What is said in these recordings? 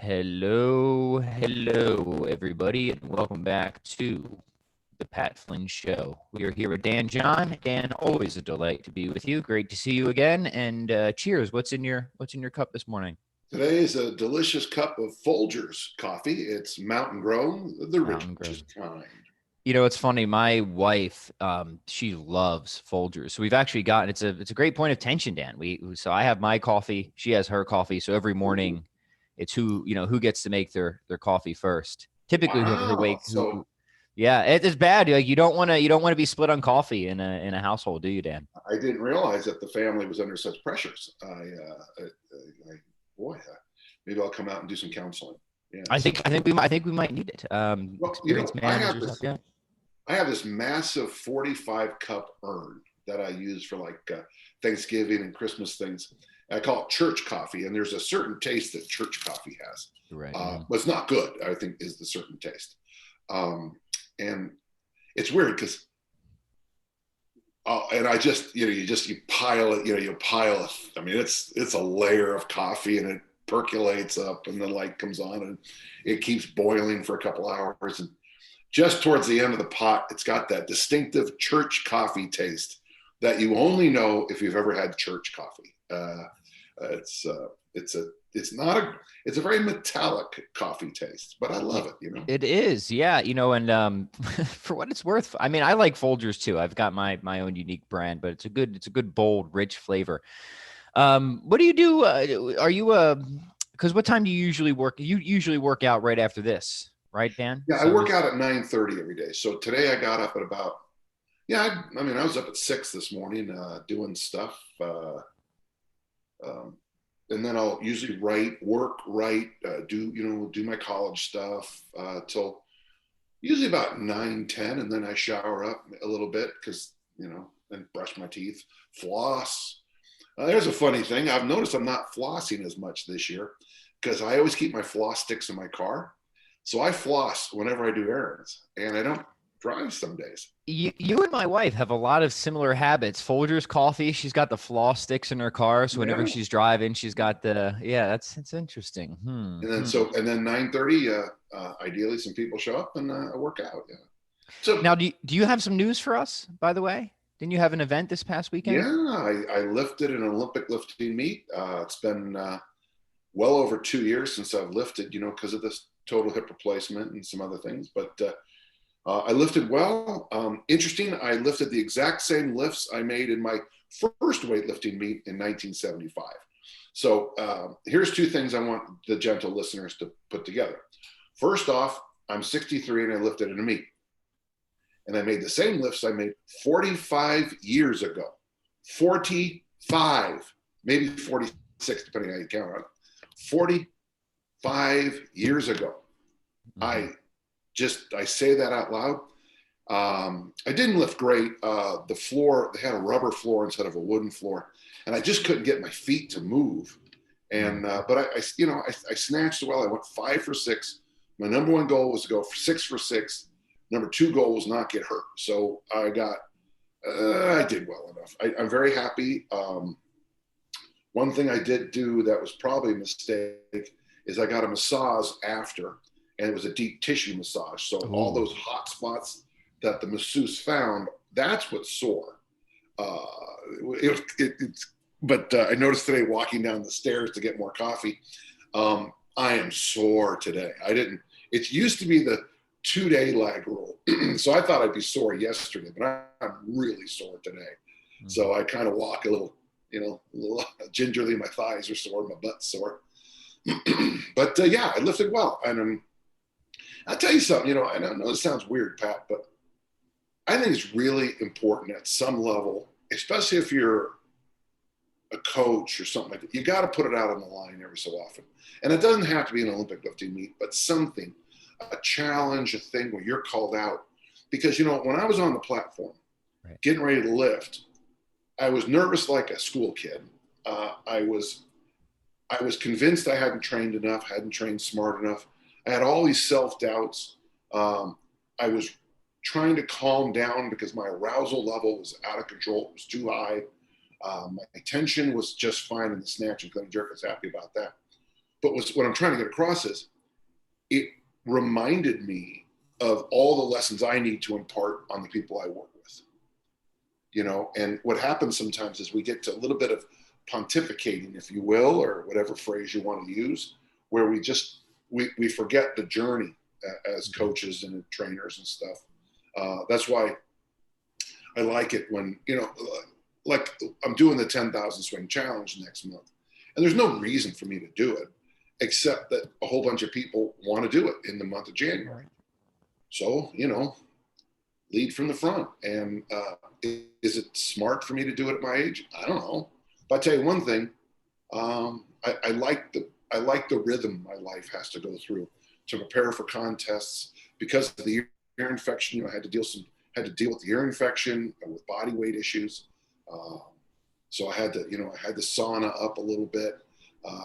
Hello, everybody, and welcome back to the Pat Flynn Show. We are here with Dan John. Dan, always a delight to be with you. Great to see you again. And cheers. What's in your cup this morning? Today is a delicious cup of Folgers coffee. It's mountain grown, the Mountain richest kind. You know, it's funny. My wife, she loves Folgers. So we've actually gotten it's a great point of tension, Dan. So I have my coffee, she has her coffee. So every morning, it's who gets to make their coffee first. Typically, whoever Wow. wake who yeah, it's bad. Like you don't want to be split on coffee in a household, do you, Dan? I didn't realize that the family was under such pressures. Boy, maybe I'll come out and do some counseling. Yeah. I think we might need it. Well, Experienced managers. Yeah. I have this massive 45 cup urn that I use for like Thanksgiving and Christmas things. I call it church coffee, and there's a certain taste that church coffee has. Right. But it's not good, I think, is the certain taste. And it's weird because, and I just, you pile it, I mean, it's a layer of coffee and it percolates up and the light comes on and it keeps boiling for a couple hours. And just towards the end of the pot, it's got that distinctive church coffee taste that you only know if you've ever had church coffee. It's a very metallic coffee taste, but I love it, It is, yeah, and for what it's worth, I mean, I like Folgers too. I've got my own unique brand, but it's a good, bold, rich flavor. What do you do? Are you because what time do you usually work? You usually work out right after this, right, Dan? Yeah, I work out at 9:30 every day. So today I got up at about, I was up at 6 this morning doing stuff. And then I'll usually work, do my college stuff till usually about 9:10, and then I shower up a little bit because, then brush my teeth, floss. There's a funny thing. I've noticed I'm not flossing as much this year because I always keep my floss sticks in my car. So I floss whenever I do errands, and I don't drive some days. You and my wife have a lot of similar habits. Folgers coffee. She's got the floss sticks in her car, so whenever she's driving, she's got that's interesting. And then 9:30, ideally, some people show up and I work out. Yeah. So now, do you have some news for us? By the way, didn't you have an event this past weekend? Yeah, I lifted an Olympic lifting meet. It's been well over 2 years since I've lifted, because of this total hip replacement and some other things, but. I lifted well. Interesting, I lifted the exact same lifts I made in my first weightlifting meet in 1975. So here's two things I want the gentle listeners to put together. First off, I'm 63 and I lifted in a meet. And I made the same lifts I made 45 years ago. 45, maybe 46, depending on how you count on it. 45 years ago. Mm-hmm. I say that out loud. I didn't lift great. The floor, they had a rubber floor instead of a wooden floor, and I just couldn't get my feet to move. And but I snatched well. I went 5 for 6. My number one goal was to go 6 for 6. Number 2 goal was not get hurt. So I did well enough. I'm very happy. One thing I did do that was probably a mistake is I got a massage after. And it was a deep tissue massage. So all those hot spots that the masseuse found, that's what's sore. But I noticed today walking down the stairs to get more coffee, I am sore today. It used to be the 2-day lag rule. So I thought I'd be sore yesterday, but I'm really sore today. Mm-hmm. So I kind of walk a little gingerly. My thighs are sore, my butt's sore. But I lifted well. And I'll tell you something, I know this sounds weird, Pat, but I think it's really important at some level, especially if you're a coach or something like that. You got to put it out on the line every so often. And it doesn't have to be an Olympic lifting meet, but something, a challenge, a thing where you're called out. Because, when I was on the platform, getting ready to lift, I was nervous like a school kid. I was convinced I hadn't trained enough, hadn't trained smart enough. I had all these self-doubts. I was trying to calm down because my arousal level was out of control. It was too high. My tension was just fine in the snatch and clean and jerk. I was happy about that. but what I'm trying to get across is it reminded me of all the lessons I need to impart on the people I work with, you know. And what happens sometimes is we get to a little bit of pontificating, if you will, or whatever phrase you want to use, where we forget the journey as coaches and trainers and stuff. That's why I like it when, you know, like I'm doing the 10,000 swing challenge next month, and there's no reason for me to do it except that a whole bunch of people want to do it in the month of January. So, you know, lead from the front. And is it smart for me to do it at my age? I don't know. But I tell you one thing, I like the rhythm my life has to go through to prepare for contests. Because of the ear infection, you know, I had to deal with the ear infection and with body weight issues. So I had to sauna up a little bit.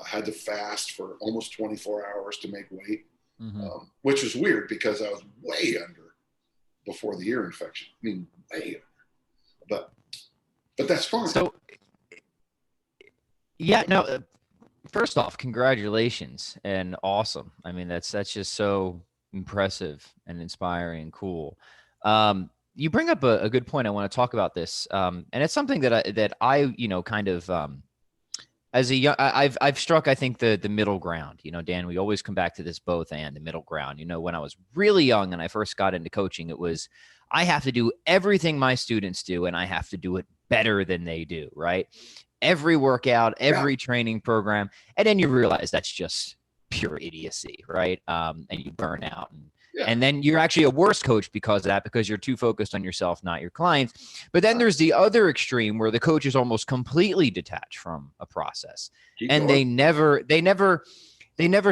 Had to fast for almost 24 hours to make weight, which was weird because I was way under before the ear infection. I mean, way under. But that's fine. So, yeah, no. First off, congratulations and awesome. I mean, that's just so impressive and inspiring and cool. You bring up a good point. I want to talk about this, and it's something that I you know, kind of. As a young, I've struck, I think, the middle ground. You know, Dan, we always come back to this both and the middle ground. You know, when I was really young and I first got into coaching, it was I have to do everything my students do, and I have to do it better than they do, right? Every workout, every training program, and then you realize that's just pure idiocy, right? And you burn out. And then you're actually a worse coach because of that, because you're too focused on yourself, not your clients. But then there's the other extreme where the coach is almost completely detached from a process. And they never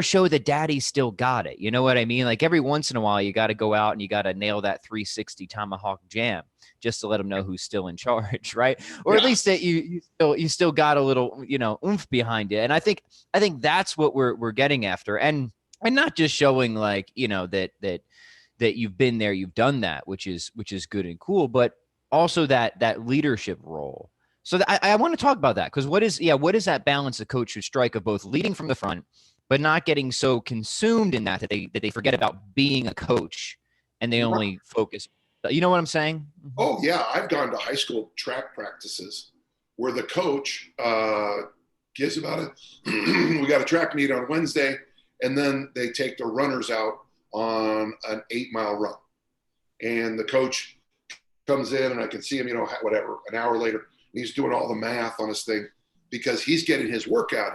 show that daddy still got it. You know what I mean? Like every once in a while, you got to go out and you got to nail that 360 tomahawk jam just to let them know who's still in charge, right? Or at least that you still got a little, you know, oomph behind it. And I think that's what we're getting after. And not just showing like, you know, that you've been there, you've done that, which is good and cool, but also that leadership role. So I want to talk about that, because what is that balance a coach should strike of both leading from the front, but not getting so consumed in that they forget about being a coach and they only focus. You know what I'm saying? Oh yeah, I've gone to high school track practices where the coach gives about it. We got a track meet on Wednesday. And then they take the runners out on an 8-mile run. And the coach comes in and I can see him, you know, whatever, an hour later, he's doing all the math on his thing because he's getting his workout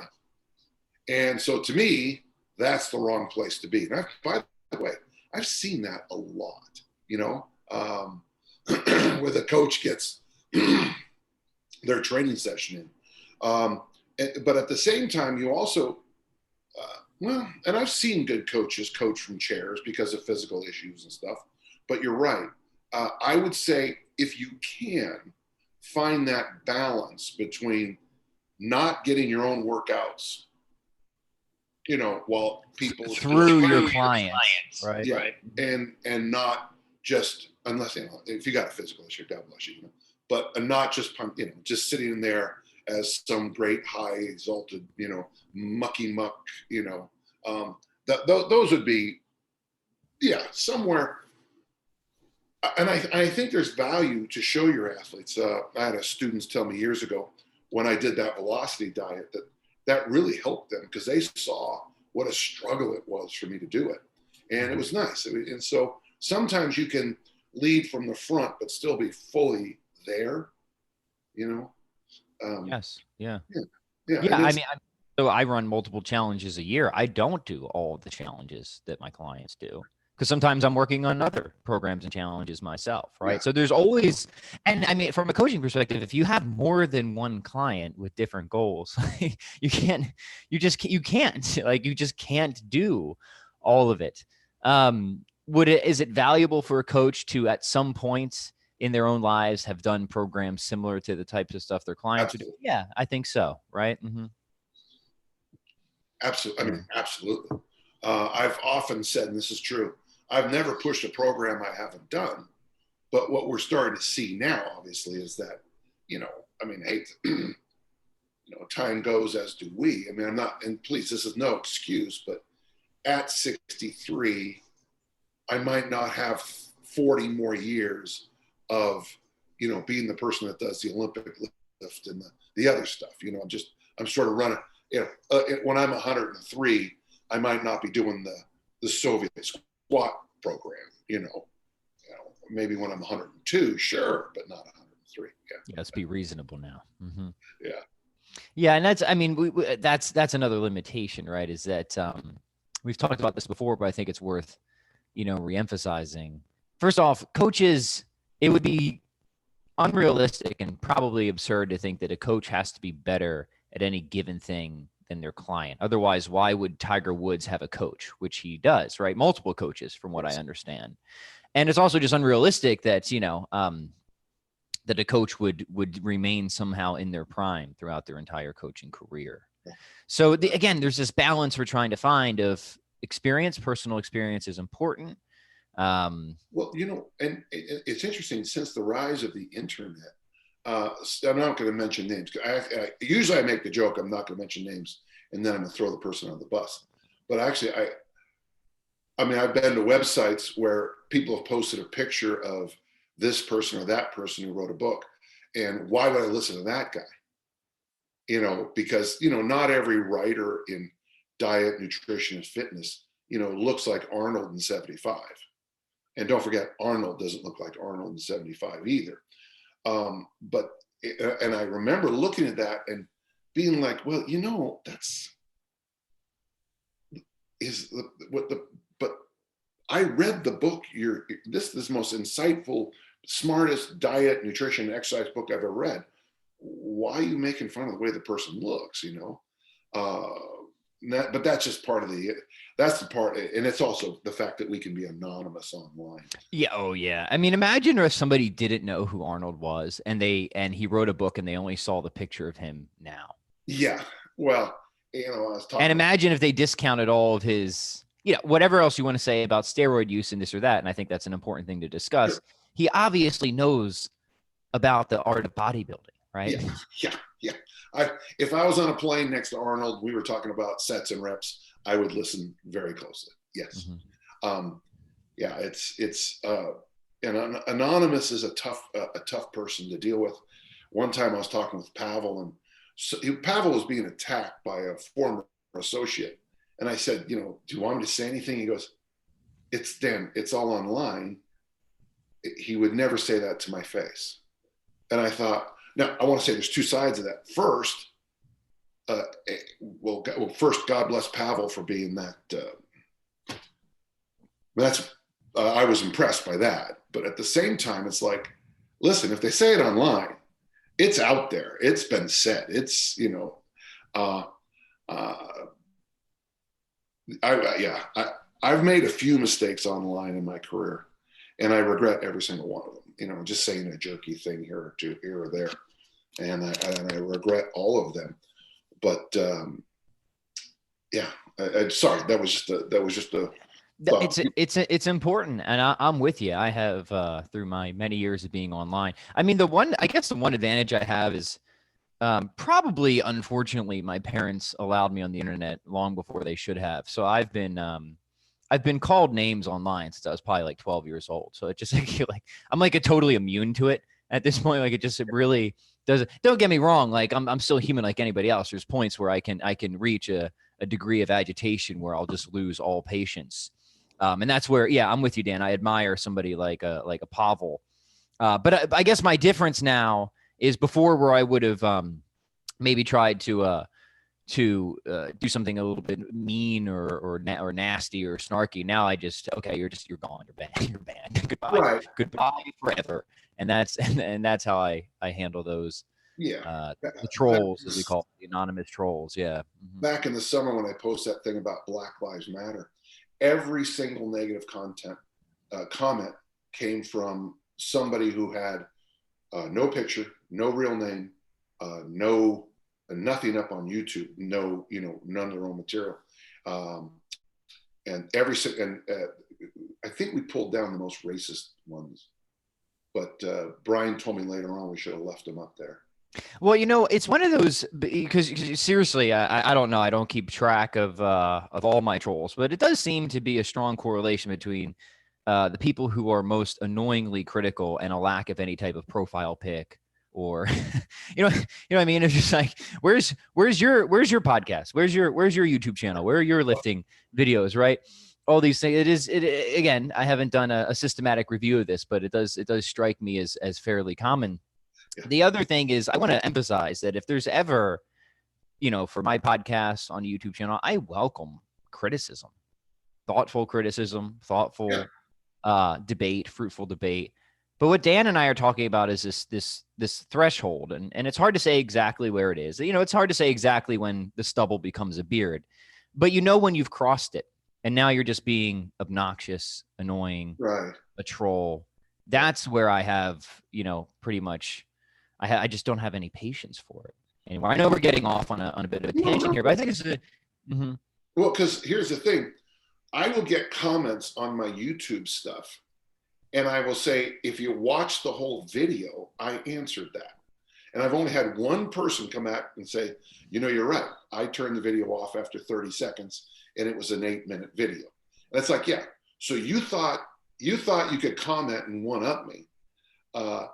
in. And so to me, that's the wrong place to be. And by the way, I've seen that a lot, you know, where the coach gets their training session in. But at the same time, you also, and I've seen good coaches coach from chairs because of physical issues and stuff, but you're right. I would say if you can find that balance between not getting your own workouts, you know, while people through your clients, right? Yeah, and not just, unless, you know, if you got a physical issue, God bless you, you know, but not just, you know, just sitting in there as some great high exalted, you know, mucky muck, you know, those would be, somewhere. And I think there's value to show your athletes. I had a students tell me years ago when I did that velocity diet that really helped them because they saw what a struggle it was for me to do it. And it was nice. And so sometimes you can lead from the front, but still be fully there, you know? Yes. Yeah. Yeah. I mean, so I run multiple challenges a year. I don't do all of the challenges that my clients do, because sometimes I'm working on other programs and challenges myself, right? Yeah. So there's always, and I mean, from a coaching perspective, if you have more than one client with different goals, you can't do all of it. Is it valuable for a coach to, at some point in their own lives, have done programs similar to the types of stuff their clients do? Yeah, I think so. Right. Mm-hmm. Absolutely. I mean, absolutely. I've often said, and this is true, I've never pushed a program I haven't done. But what we're starting to see now, obviously, is that, you know, I mean, time goes, as do we. I mean, I'm not, and please, this is no excuse, but at 63, I might not have 40 more years of, being the person that does the Olympic lift and the other stuff. I'm sort of running, when I'm 103, I might not be doing the Soviet squat program, maybe when I'm 102, sure, but not 103. Yeah, let's be reasonable now. Mm-hmm. Yeah. Yeah, and that's, I mean, that's another limitation, right? Is that we've talked about this before, but I think it's worth, reemphasizing. First off, coaches, it would be unrealistic and probably absurd to think that a coach has to be better at any given thing than their client. Otherwise, why would Tiger Woods have a coach, which he does, right? Multiple coaches, from what I understand. And it's also just unrealistic that, that a coach would remain somehow in their prime throughout their entire coaching career. So again, there's this balance we're trying to find of experience. Personal experience is important. Well, and it's interesting, since the rise of the internet, I'm not going to mention names. Usually I make the joke, I'm not going to mention names, and then I'm going to throw the person on the bus. But actually, I've been to websites where people have posted a picture of this person or that person who wrote a book. And why would I listen to that guy? Because, not every writer in diet, nutrition, and fitness, looks like Arnold in 75. And don't forget, Arnold doesn't look like Arnold in 75 either. But I remember looking at that and being like, well, but I read the book. This is the most insightful, smartest diet, nutrition, exercise book I've ever read. Why are you making fun of the way the person looks? But that's just that's the part. And it's also the fact that we can be anonymous online. Yeah. Oh yeah. I mean, imagine if somebody didn't know who Arnold was and he wrote a book and they only saw the picture of him now. Yeah. Well, I was talking. And imagine if they discounted all of his, whatever else you want to say about steroid use and this or that. And I think that's an important thing to discuss. Sure. He obviously knows about the art of bodybuilding, right? Yeah. If I was on a plane next to Arnold, we were talking about sets and reps, I would listen very closely. Yes. Mm-hmm. It's and anonymous is a tough person to deal with. One time I was talking with Pavel, and Pavel was being attacked by a former associate. And I said, do you want me to say anything? He goes, it's all online. He would never say that to my face. And I thought, now I want to say there's two sides of that. First, first, God bless Pavel for being that. I was impressed by that. But at the same time, it's like, listen, if they say it online, it's out there. It's been said. It's, I've made a few mistakes online in my career, and I regret every single one of them. Just saying a jerky thing here or there, and I regret all of them. But sorry, that was just a. It's important, and I'm with you. I have through my many years of being online. I mean, the one advantage I have is probably, unfortunately, my parents allowed me on the internet long before they should have. So I've been called names online since I was probably like 12 years old. So it just like I'm like totally immune to it at this point. Like it really doesn't. Don't get me wrong. Like I'm still human like anybody else. There's points where I can reach a degree of agitation where I'll just lose all patience. And that's where, I'm with you, Dan. I admire somebody like a Pavel. But I guess my difference now is before, where I would have maybe tried to do something a little bit mean or nasty or snarky. Now I just, okay, you're gone. You're banned. You're banned. Goodbye. Right. Goodbye forever. And that's how I handle those. Yeah. The trolls, as we call it, the anonymous trolls. Yeah. Mm-hmm. Back in the summer when I posted that thing about Black Lives Matter, every single negative comment came from somebody who had no picture, no real name, nothing up on YouTube, none of their own material. And I think we pulled down the most racist ones, but Brian told me later on we should have left them up there. Well, it's one of those because seriously, I don't know. I don't keep track of all my trolls, but it does seem to be a strong correlation between the people who are most annoyingly critical and a lack of any type of profile pic or what I mean? It's just like, where's your podcast? Where's your YouTube channel? Where are your lifting videos, right? All these things. Again, I haven't done a systematic review of this, but it does strike me as fairly common. Yeah. The other thing is I want to emphasize that if there's ever, for my podcast on the YouTube channel, I welcome criticism, thoughtful criticism, thoughtful debate, fruitful debate. But what Dan and I are talking about is this threshold, and it's hard to say exactly where it is. It's hard to say exactly when the stubble becomes a beard, but when you've crossed it, and now you're just being obnoxious, annoying, Right. a troll. That's where I have, pretty much, I just don't have any patience for it anymore. I know we're getting off on a bit of a tangent here, but I think it's well, because here's the thing. I will get comments on my YouTube stuff, and I will say, if you watch the whole video, I answered that. And I've only had one person come out and say, you're right. I turned the video off after 30 seconds, and it was an 8-minute video. And it's like, yeah. So you thought you could comment and one-up me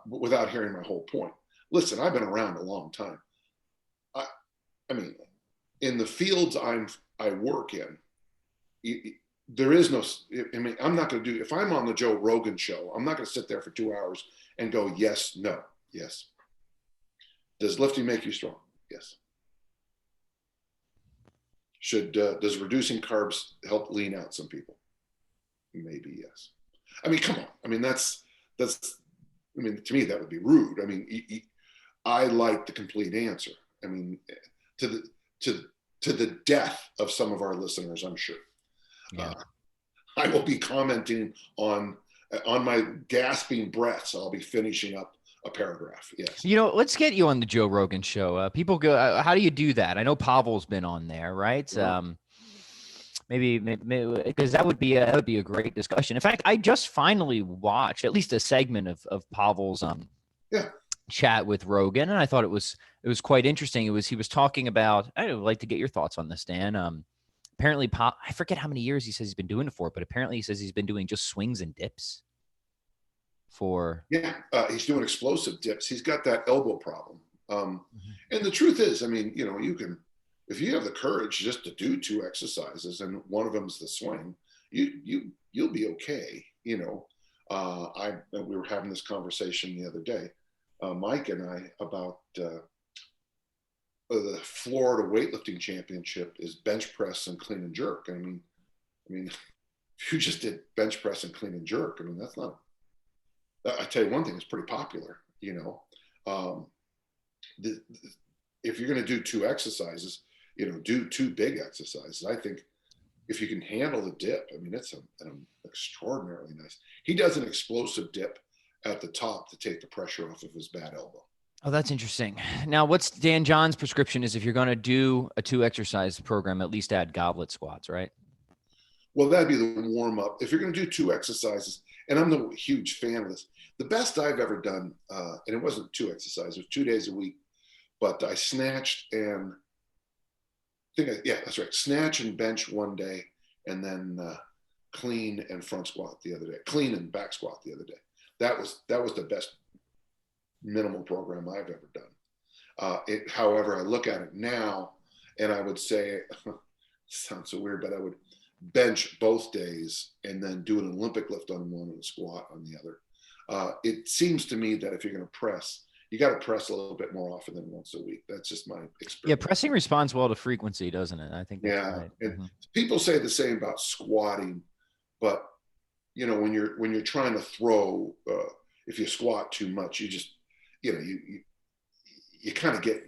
without hearing my whole point. Listen, I've been around a long time. I mean, in the fields I work in, there is no, I'm not going to do, if I'm on the Joe Rogan show, I'm not going to sit there for 2 hours and go, yes, no, yes. Does lifting make you strong? Yes. Does reducing carbs help lean out some people? Maybe yes. I mean, come on. I mean, to me, that would be rude. I mean, I like the complete answer. I mean, to the death of some of our listeners, I'm sure. Yeah. I will be commenting on my gasping breaths. I'll be finishing up a paragraph. Yes. Let's get you on the Joe Rogan show. People go, how do you do that? I know Pavel's been on there, right? Yeah. Maybe because that would be a great discussion. In fact, I just finally watched at least a segment of Pavel's chat with Rogan, and I thought it was quite interesting. He was talking about. I would like to get your thoughts on this, Dan. Apparently, I forget how many years he says he's been doing it for, but apparently he says he's been doing just swings and dips. He's doing explosive dips. He's got that elbow problem, and the truth is, I mean, you can. If you have the courage just to do 2 exercises and one of them is the swing, you'll be okay. We were having this conversation the other day, Mike and I, about the Florida weightlifting championship is bench press and clean and jerk. I mean, if you just did bench press and clean and jerk, I mean, that's not. I tell you one thing, it's pretty popular. If you're going to do 2 exercises, do 2 big exercises. I think if you can handle the dip, I mean, it's an extraordinarily nice. He does an explosive dip at the top to take the pressure off of his bad elbow. Oh, that's interesting. Now, what's Dan John's prescription is if you're going to do a 2 exercise program, at least add goblet squats, right? Well, that'd be the warm up. If you're going to do 2 exercises, and I'm a huge fan of this, the best I've ever done, and it wasn't 2 exercises, it was 2 days a week, but I snatched and that's right. Snatch and bench one day, and then clean and front squat the other day. Clean and back squat the other day. That was the best minimal program I've ever done. However, I look at it now, and I would say, it sounds so weird, but I would bench both days and then do an Olympic lift on one and a squat on the other. It seems to me that if you're going to press, you got to press a little bit more often than once a week. That's just my experience. Yeah, pressing responds well to frequency, doesn't it? I think that's right. And people say the same about squatting, but when you're trying to throw, if you squat too much, you just you kind of get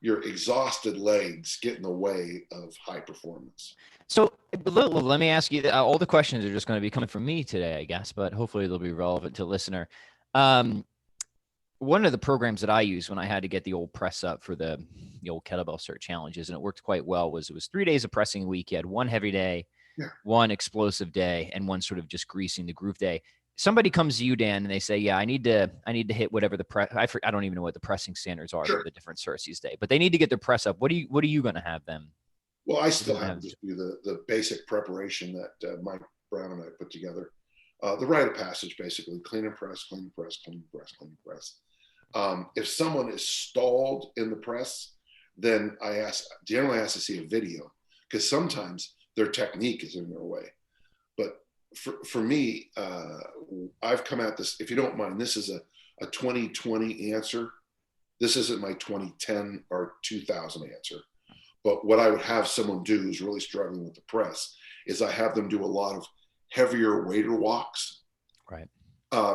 your exhausted legs get in the way of high performance. So let me ask you, all the questions are just going to be coming from me today, I guess, but hopefully they'll be relevant to the listener. One of the programs that I used when I had to get the old press up for the old kettlebell cert challenges, and it worked quite well, it was 3 days of pressing a week. You had 1 heavy day, 1 explosive day, and 1 sort of just greasing the groove day. somebody comes to you, Dan, and they say, yeah, I need to hit whatever the press, I don't even know what the pressing standards are for Sure. the different certs these days, but they need to get their press up. What are you going to have them? Well, I What are still you gonna have have to just do the basic preparation that Mike Brown and I put together. The rite of passage, basically, clean and press, clean and press, clean and press, clean and press. If someone is stalled in the press, then generally ask to see a video, because sometimes their technique is in their way. But for me, I've come at this, if you don't mind, this is a 2020 answer. This isn't my 2010 or 2000 answer. But what I would have someone do who's really struggling with the press is I have them do a lot of heavier waiter walks. Right.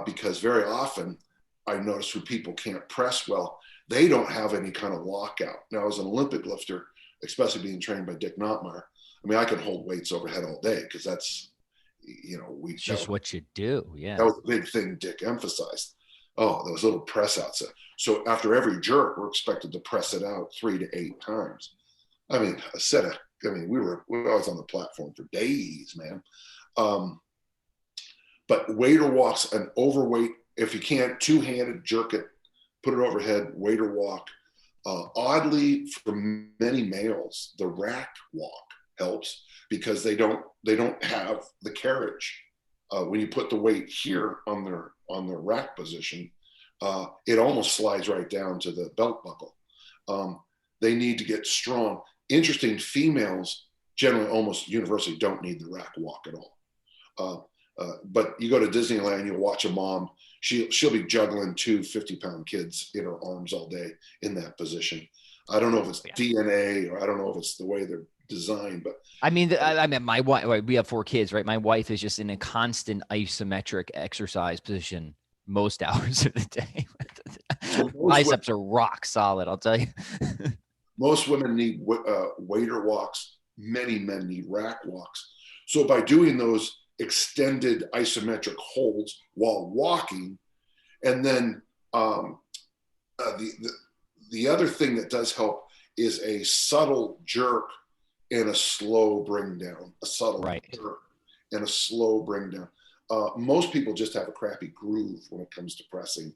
Because very often I notice when people can't press well, they don't have any kind of lockout. Now, as an Olympic lifter, especially being trained by Dick Notmeyer, I mean, I can hold weights overhead all day because that's, It's just what you do. Yeah. That was a big thing Dick emphasized. Oh, those little press outs. So after every jerk, we're expected to press it out 3 to 8 times. I mean, we were always on the platform for days, man. But waiter walks, an overweight, if you can't, two-handed, jerk it, put it overhead, waiter walk. Oddly, for many males, the rack walk helps because they don't have the carriage. When you put the weight here on their rack position, it almost slides right down to the belt buckle. They need to get strong. Interesting, females generally almost universally don't need the rack walk at all. But you go to Disneyland, you'll watch a mom, she'll be juggling 2 50-pound kids in her arms all day in that position. I don't know if it's DNA or I don't know if it's the way they're designed, but I mean, my wife, we have 4 kids, right? My wife is just in a constant isometric exercise position most hours of the day. So biceps are rock solid, I'll tell you. Most women need waiter walks. Many men need rack walks. So by doing those extended isometric holds while walking, and then the other thing that does help is a subtle jerk and a slow bring down. A subtle jerk and a slow bring down. Most people just have a crappy groove when it comes to pressing.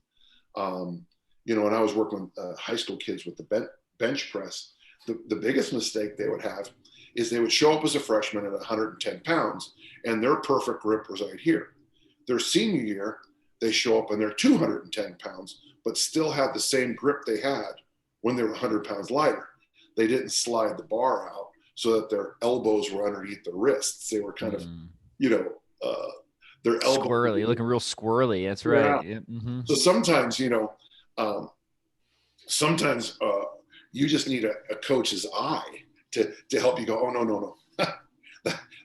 When I was working with high school kids with the bench press, the biggest mistake they would have is they would show up as a freshman at 110 pounds and their perfect grip was right here. Their senior year, they show up and they're 210 pounds, but still have the same grip they had when they were 100 pounds lighter. They didn't slide the bar out so that their elbows were underneath the wrists. They were kind of, their elbows. Squirrely, looking real squirrely. That's right. Yeah. Mm-hmm. So sometimes, you just need a coach's eye to help you go, oh, no.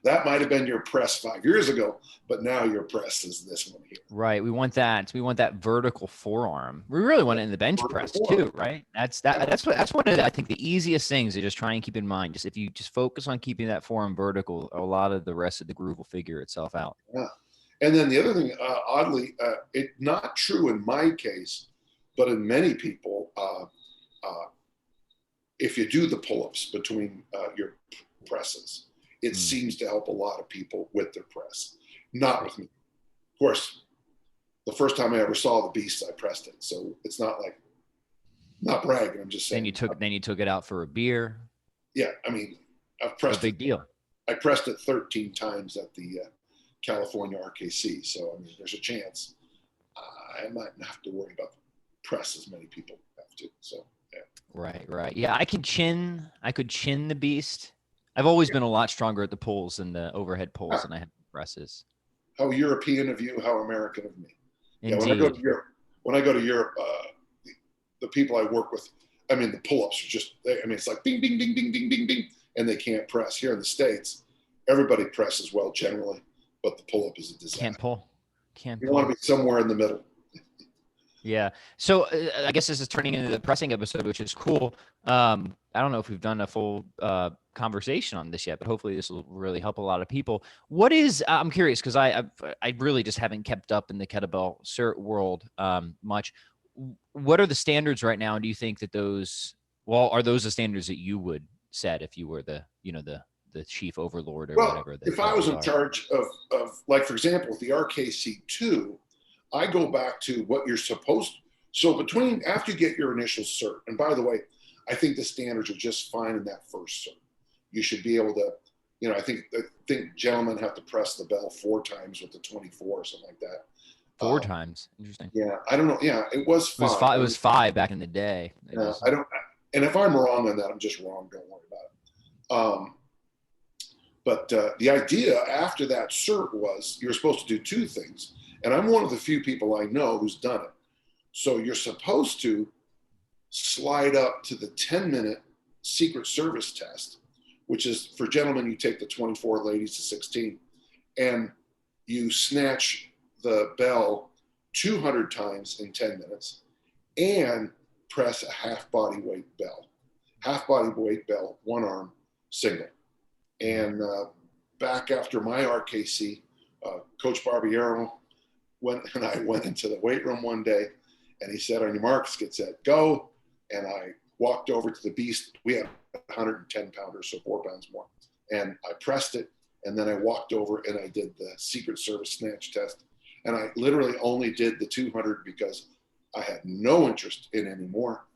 That might have been your press 5 years ago, but now your press is this one here. Right. We want that. We want that vertical forearm. We really want it in the bench press too, right? That's one of the, I think the easiest things to just try and keep in mind. Just if you just focus on keeping that forearm vertical, a lot of the rest of the groove will figure itself out. Yeah. And then the other thing, oddly, it's not true in my case, but in many people, if you do the pull-ups between your presses, it seems to help a lot of people with their press. Not with me. Of course, the first time I ever saw the beast, I pressed it. So it's not bragging. I'm just saying. Then you took it out for a beer. Yeah, I mean, I've pressed a big deal. I pressed it 13 times at the California RKC. So I mean, there's a chance I might not have to worry about the press as many people have to. So yeah. Right. Yeah, I could chin the beast. I've always been a lot stronger at the pulls and the overhead pulls than I have presses. How European of you, how American of me. Indeed. Yeah, when I go to Europe, the people I work with, I mean, the pull-ups are just, it's like bing, bing, bing, bing, bing, bing, bing, and they can't press. Here in the States, everybody presses well generally, but the pull-up is a disaster. Can't pull. You want to be somewhere in the middle. Yeah. So I guess this is turning into the pressing episode, which is cool. I don't know if we've done a full conversation on this yet, but hopefully this will really help a lot of people. What is, I'm curious, because I really just haven't kept up in the kettlebell cert world much. What are the standards right now? And do you think that are those the standards that you would set if you were the the chief overlord or Well, whatever. if I was in charge of like, for example, with the RKC2, I go back to what you're supposed to. So after you get your initial cert, and by the way, I think the standards are just fine in that first cert. You should be able to, I think gentlemen have to press the bell 4 times with the 24 or something like that. 4 times. Interesting. Yeah, I don't know. Yeah, it was 5. It was 5 back in the day. I don't. And if I'm wrong on that, I'm just wrong. Don't worry about it. But the idea after that cert was you're supposed to do 2 things. And I'm one of the few people I know who's done it. So you're supposed to slide up to the 10-minute Secret Service test, which is for gentlemen, you take the 24, ladies the 16, and you snatch the bell 200 times in 10 minutes and press a half body weight bell. Half body weight bell, 1 arm, single. And back after my RKC, Coach Barbiero and I went into the weight room one day, and he said, on your marks, get set, go. And I walked over to the beast. We had 110 pounders, so 4 pounds more. And I pressed it, and then I walked over and I did the Secret Service snatch test. And I literally only did the 200 because I had no interest in anymore.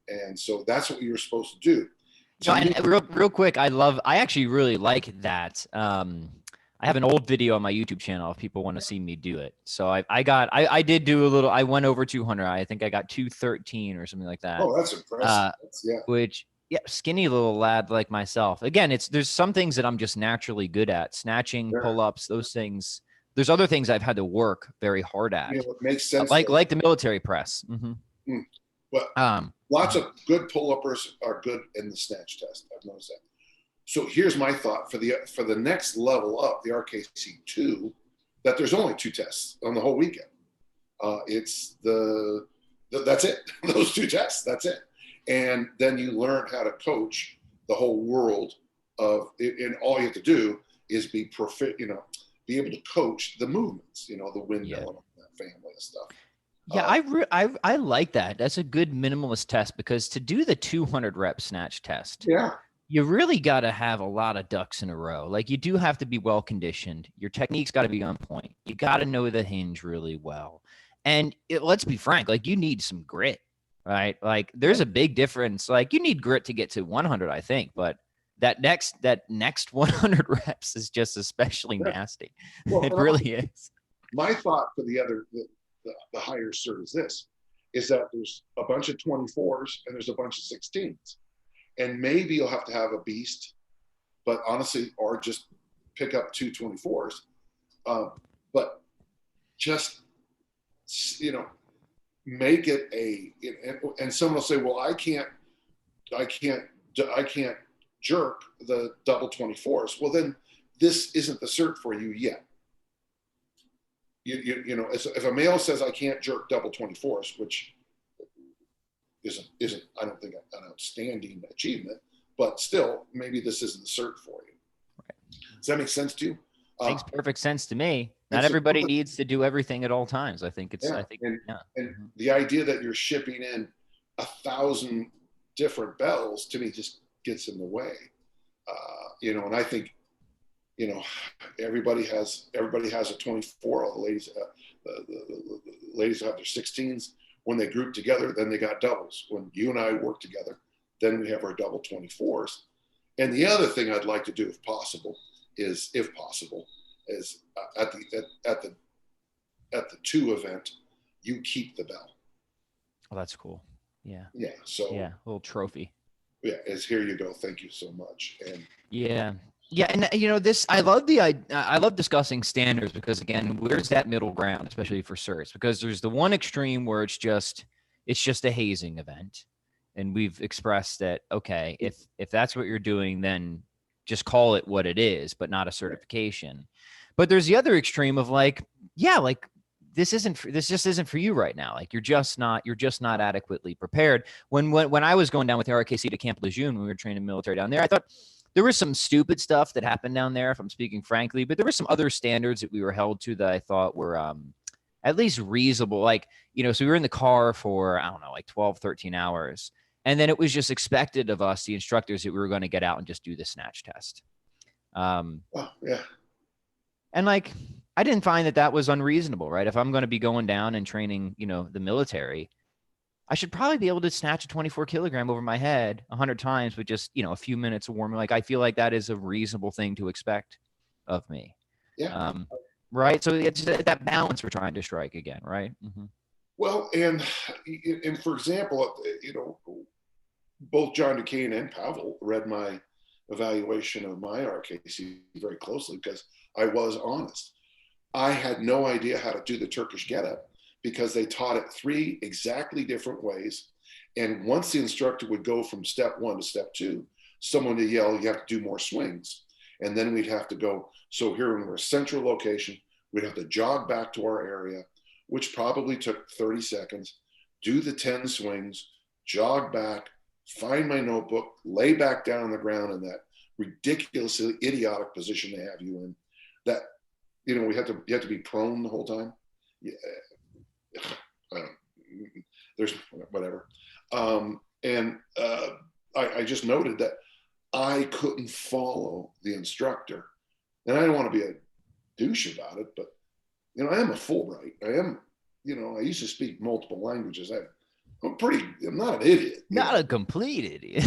And so that's what you were supposed to do. So and real quick, I actually really like that. I have an old video on my YouTube channel if people want to see me do it. So I did do a little, I went over 200. I think I got 213 or something like that. Oh, that's impressive. Which, yeah, skinny little lad like myself. Again, there's some things that I'm just naturally good at. Snatching, pull-ups, those things. There's other things I've had to work very hard at. Yeah, it makes sense. Like the military press. Mm-hmm. But lots of good pull-uppers are good in the snatch test. I've noticed that. So here's my thought for the next level up, the RKC2, that there's only 2 tests on the whole weekend. It's that's it. Those 2 tests. That's it. And then you learn how to coach the whole world of it, and all you have to do is be be able to coach the movements, the windmill and that family of stuff. Yeah, I like that. That's a good minimalist test, because to do the 200 rep snatch test, you really got to have a lot of ducks in a row. Like, you do have to be well conditioned. Your technique's got to be on point. You got to know the hinge really well. And let's be frank, like, you need some grit, right? Like, there's a big difference. Like, you need grit to get to 100, I think, but that next 100 reps is just especially nasty. Well, it really is. My thought for the higher cert is that there's a bunch of 24s and there's a bunch of 16s. And maybe you'll have to have a beast, but honestly, or just pick up 2 24s. But just, make it and someone will say, well, I can't jerk the double 24s. Well, then this isn't the cert for you yet. If a male says I can't jerk double 24s, which isn't I don't think an outstanding achievement, but still maybe this isn't the cert for you. Right. Does that make sense to you? Makes perfect sense to me. Not everybody needs to do everything at all times. I think and the idea that you're shipping in 1,000 different bells, to me, just gets in the way. And I think, everybody has a 24. All the ladies, the ladies have their 16s. When they group together, then they got doubles. When you and I work together, then we have our double 24s. And the other thing I'd like to do, if possible, is at the 2 event, you keep the bell. Oh, that's cool. Yeah. Yeah. So a little trophy. Yeah, here you go. Thank you so much. And and I love discussing standards, because again, where's that middle ground, especially for certs? Because there's the one extreme where it's just a hazing event, and we've expressed that, okay, if that's what you're doing, then just call it what it is, but not a certification. But there's the other extreme of this just isn't for you right now. Like, you're just not adequately prepared. When I was going down with the RKC to Camp Lejeune, when we were training military down there, I thought there was some stupid stuff that happened down there, if I'm speaking frankly, but there were some other standards that we were held to that I thought were at least reasonable. Like, so we were in the car for, 12, 13 hours. And then it was just expected of us, the instructors, that we were going to get out and just do the snatch test. Oh, yeah. And like, I didn't find that was unreasonable, right? If I'm going to be going down and training, the military, I should probably be able to snatch a 24 kilogram over my head 100 times with just, a few minutes of warming. Like, I feel like that is a reasonable thing to expect of me. Yeah. Right. So it's that balance we're trying to strike again. Right. Mm-hmm. Well, and for example, both John Duquesne and Pavel read my evaluation of my RKC very closely because I was honest. I had no idea how to do the Turkish get-up because they taught it 3 exactly different ways. And once the instructor would go from step 1 to step 2, someone would yell, you have to do more swings. And then we'd have to go. So here in our central location, we'd have to jog back to our area, which probably took 30 seconds, do the 10 swings, jog back, find my notebook, lay back down on the ground in that ridiculously idiotic position they have you in. That, you have to be prone the whole time. Yeah, there's whatever. I just noted that I couldn't follow the instructor. And I don't want to be a douche about it, but, I am a Fulbright. I used to speak multiple languages. I'm not an idiot. Not a complete idiot.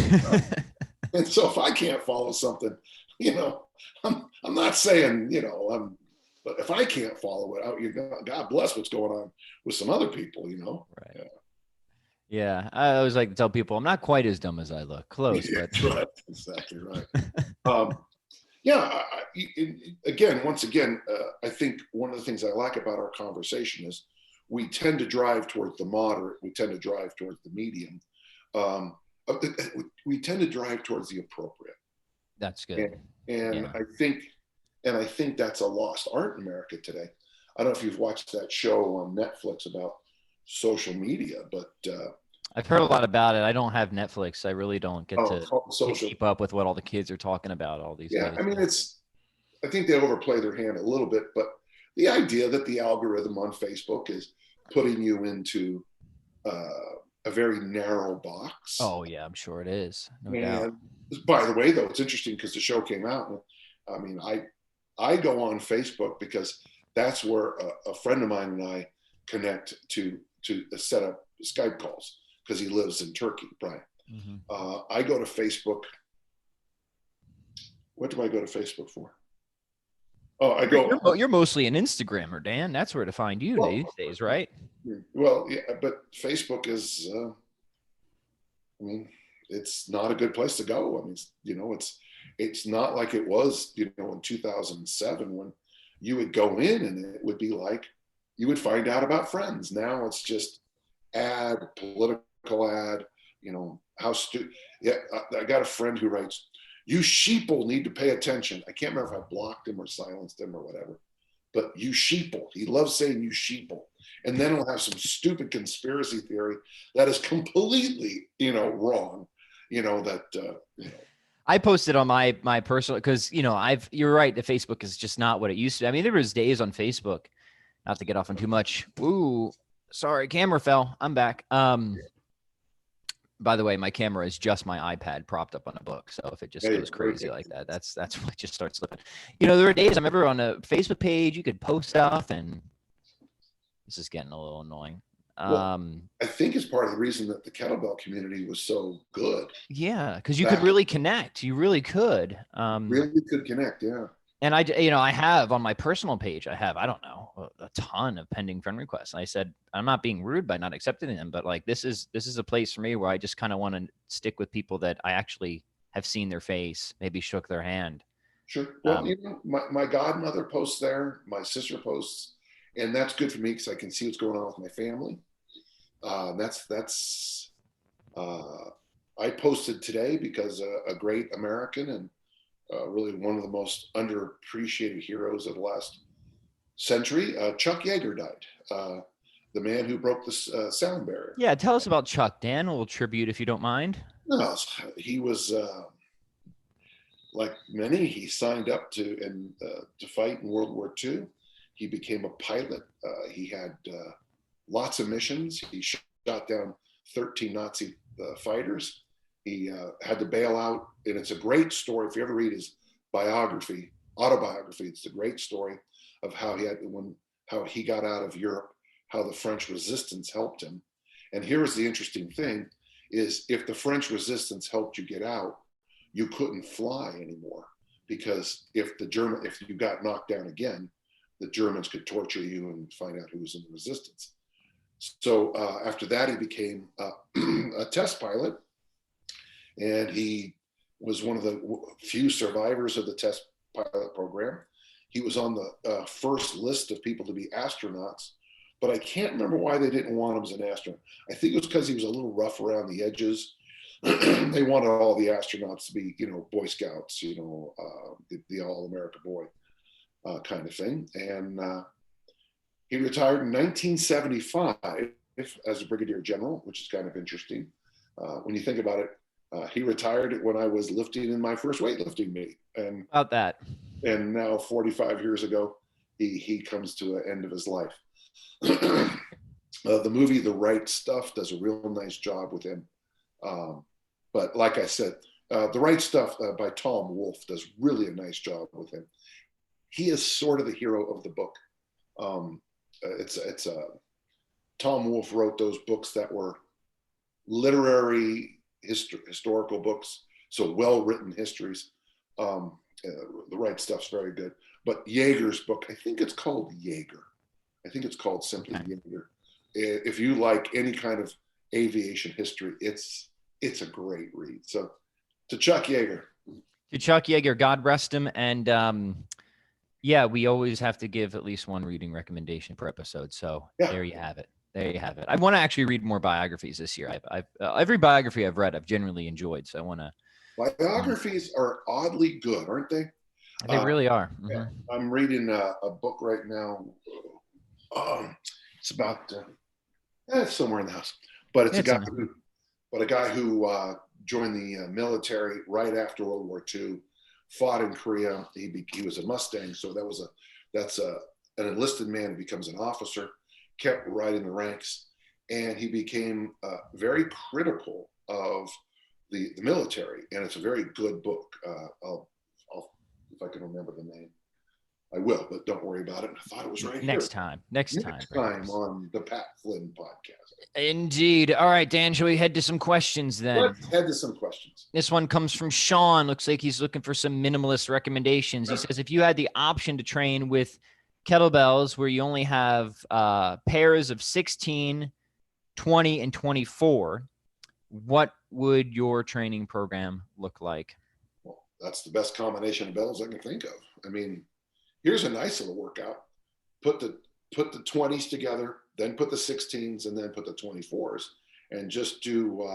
And so if I can't follow something, I'm not saying, but if I can't follow it, God bless what's going on with some other people, Right. Yeah. I always like to tell people I'm not quite as dumb as I look. Close, Yeah, but right. Exactly right. Once again, I think one of the things I like about our conversation is we tend to drive towards the moderate. We tend to drive towards the medium. We tend to drive towards the appropriate. That's good. And I think that's a lost art in America today. I don't know if you've watched that show on Netflix about social media, but I've heard a lot about it. I don't have Netflix. I really don't get to keep up with what all the kids are talking about all these days. I mean, I think they overplay their hand a little bit, but the idea that the algorithm on Facebook is putting you into a very narrow box. Oh yeah, I'm sure it is. No doubt. By the way, though, it's interesting because the show came out. And, I mean, I go on Facebook because that's where a friend of mine and I connect to set up Skype calls because he lives in Turkey, Brian. Mm-hmm. I go to Facebook. What do I go to Facebook for? Oh, I go. You're mostly an Instagrammer, Dan. That's where to find you these days, right? Well, yeah, but Facebook is. I mean, it's not a good place to go. I mean, it's not like it was, in 2007 when you would go in and it would be like you would find out about friends. Now it's just political ad. I got a friend who writes, "You sheeple need to pay attention." I can't remember if I blocked him or silenced him or whatever, but you sheeple. He loves saying you sheeple. And then he'll have some stupid conspiracy theory that is completely, wrong. I posted on my personal, because you're right, the Facebook is just not what it used to be. I mean, there was days on Facebook, not to get off on too much. Ooh, sorry, camera fell. I'm back. By the way, my camera is just my iPad propped up on a book. So if it just goes crazy like that, that's what just starts slipping. There are days I remember on a Facebook page, you could post stuff, and this is getting a little annoying. I think it's part of the reason that the kettlebell community was so good. Yeah, because you could really connect. You really could. Really could connect, yeah. And I have on my personal page, I don't know, a ton of pending friend requests. And I said, I'm not being rude by not accepting them, but like, this is a place for me where I just kind of want to stick with people that I actually have seen their face, maybe shook their hand. Sure. Well, my godmother posts there, my sister posts, and that's good for me because I can see what's going on with my family. I posted today because a great American and really one of the most underappreciated heroes of the last century, Chuck Yeager, died. The man who broke the sound barrier. Yeah, tell us about Chuck, Dan. A little tribute, if you don't mind. No, he was like many. He signed up to fight in World War II. He became a pilot. He had lots of missions. He shot down 13 Nazi fighters. He had to bail out, and it's a great story. If you ever read his autobiography. It's a great story of how he got out of Europe, how the French resistance helped him. And here's the interesting thing is if the French resistance helped you get out, you couldn't fly anymore, because if you got knocked down again, the Germans could torture you and find out who was in the resistance. So after that, he became a test pilot, and he was one of the few survivors of the test pilot program. He was on the first list of people to be astronauts, but I can't remember why they didn't want him as an astronaut. I think it was because he was a little rough around the edges. They wanted all the astronauts to be, Boy Scouts, the all-America boy kind of thing. And he retired in 1975 as a brigadier general, which is kind of interesting. When you think about it, he retired when I was lifting in my first weightlifting meet. And about that. And now 45 years ago, he comes to an end of his life. The movie The Right Stuff does a real nice job with him. But like I said, The Right Stuff by Tom Wolfe does really a nice job with him. He is sort of the hero of the book. Tom Wolfe wrote those books that were literary historical books, so well-written histories. The Right Stuff's very good. But Yeager's book, I think it's called Yeager. I think it's called simply Yeager. If you like any kind of aviation history, it's a great read. So to Chuck Yeager. To Chuck Yeager, God rest him. And yeah, we always have to give at least one reading recommendation per episode. So There you have it. There you have it. I want to actually read more biographies this year. I've every biography I've read, I've generally enjoyed. So I want to. Biographies are oddly good, aren't they? They really are. Mm-hmm. Yeah. I'm reading a book right now. It's about it's somewhere in the house, but it's a guy who joined the military right after World War II, fought in Korea. He was a Mustang, so that's an enlisted man who becomes an officer, kept riding the ranks, and he became very critical of the military, and it's a very good book. I'll if I can remember the name, I will, but don't worry about it. I thought it was right next here. time. Next time on the Pat Flynn podcast. Indeed. All right, Dan, shall we head to some questions then? Let's head to some questions. This one comes from Sean. Looks like he's looking for some minimalist recommendations. He says, if you had the option to train with kettlebells where you only have pairs of 16, 20, and 24, what would your training program look like? Well, that's the best combination of bells I can think of. I mean, here's a nice little workout. Put the 20s together, then put the 16s, and then put the 24s, and just do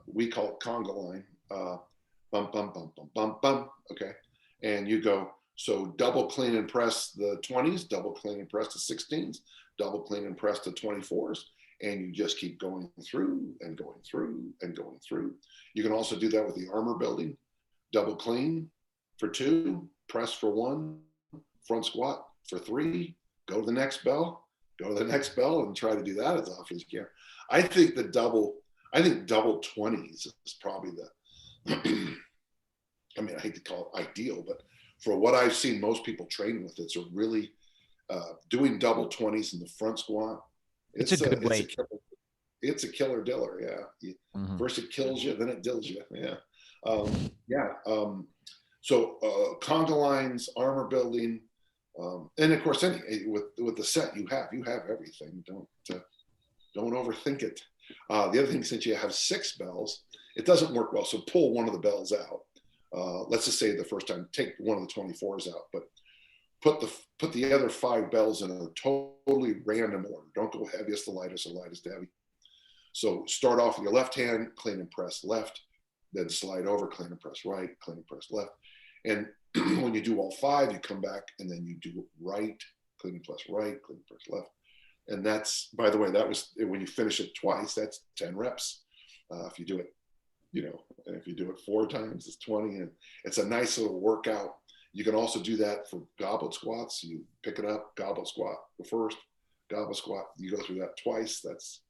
we call it conga line. Bum bum bum bum bum bum. Okay, and you go so double clean and press the 20s, double clean and press the 16s, double clean and press the 24s, and you just keep going through and going through and going through. You can also do that with the armor building. Double clean for 2, press for 1, front squat for 3, go to the next bell, and try to do that as often as you can. I think double 20s is probably I mean, I hate to call it ideal, but for what I've seen most people train with, it's a really doing double 20s in the front squat. It's a good way. It's a killer diller. Yeah. Mm-hmm. First it kills you, then it dills you. Yeah. So conga lines, armor building, and of course, with the set you have everything. Don't overthink it. The other thing, since you have 6 bells, it doesn't work well. So pull one of the bells out. Let's just say the first time, take one of the 24s out, but put the other 5 bells in a totally random order. Don't go heaviest to lightest or lightest to heavy. So start off with your left hand, clean and press left, then slide over, clean and press right, clean and press left. And when you do all 5, you come back and then you do right, clean and press right, clean and press left. And that's, by the way, that was when you finish it twice, that's 10 reps. If you do it, and if you do it 4 times, it's 20. And it's a nice little workout. You can also do that for goblet squats. You pick it up, goblet squat the first, goblet squat. You go through that twice. That's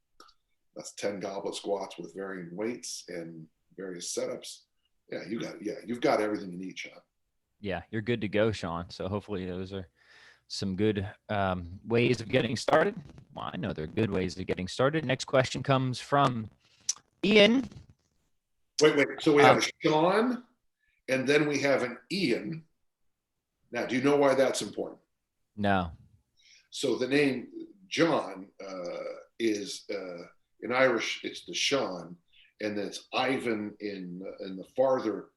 10 goblet squats with varying weights and various setups. Yeah, you've got everything you need, Sean. Yeah, you're good to go, Sean. So hopefully those are some good ways of getting started. Well, I know they're good ways of getting started. Next question comes from Ian. Wait. So we have a Sean, and then we have an Ian. Now, do you know why that's important? No. So the name John is in Irish, it's the Sean, and then it's Ivan in the farther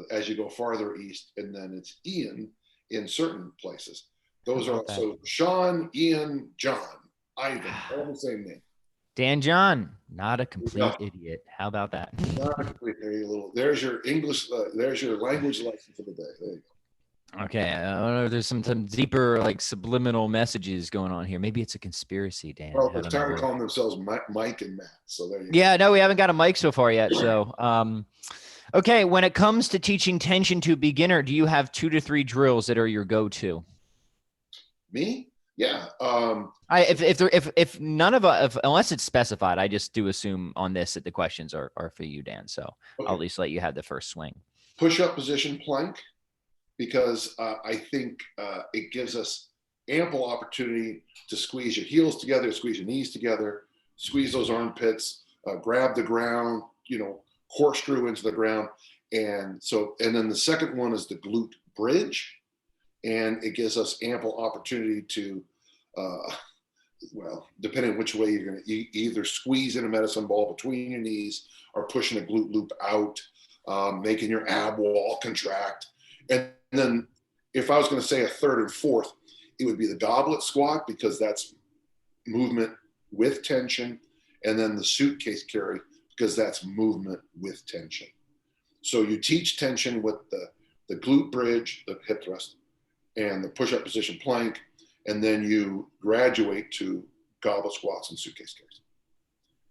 as you go farther east, and then it's Ian in certain places. Those are so Sean, Ian, John, Ivan, all the same name. Dan John, not a complete idiot. How about that? Not a complete little. There's your English. There's your language lesson for the day. There you go. Okay, I don't know if there's some deeper, like, subliminal messages going on here. Maybe it's a conspiracy, Dan. Well, they're tired of calling themselves Mike and Matt. So there you go. Yeah, no, we haven't got a mic so far yet. So, okay, when it comes to teaching tension to a beginner, do you have 2 to 3 drills that are your go-to? Me? Yeah. If none of unless it's specified, I just do assume on this that the questions are for you, Dan. So okay. I'll at least let you have the first swing. Push-up position plank, because I think it gives us ample opportunity to squeeze your heels together, squeeze your knees together, squeeze those armpits, grab the ground, corkscrew into the ground. And then the second one is the glute bridge. And it gives us ample opportunity to, depending on which way you're going to either squeeze in a medicine ball between your knees or pushing a glute loop out, making your ab wall contract. And then if I was going to say a third and fourth, it would be the goblet squat, because that's movement with tension. And then the suitcase carry, because that's movement with tension. So you teach tension with the glute bridge, the hip thrust, and the push-up position plank, and then you graduate to goblet squats and suitcase carries.